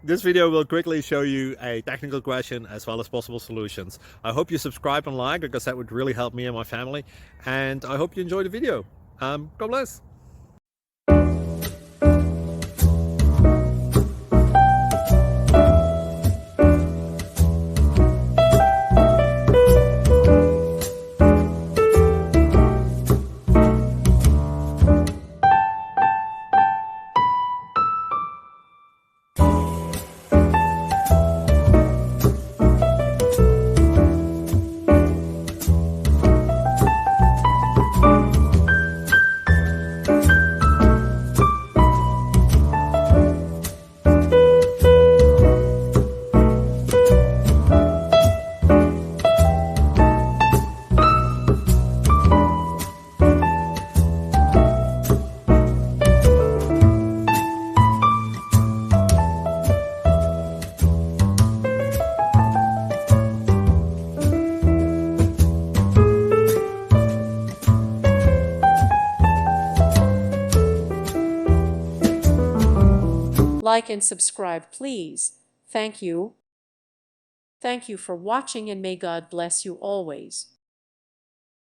This video will quickly show you a technical question as well as possible solutions. I hope you subscribe and like, because that would really help me and my family. And I hope you enjoy the video. God bless. Like and subscribe, please. Thank you. Thank you for watching, and may God bless you always.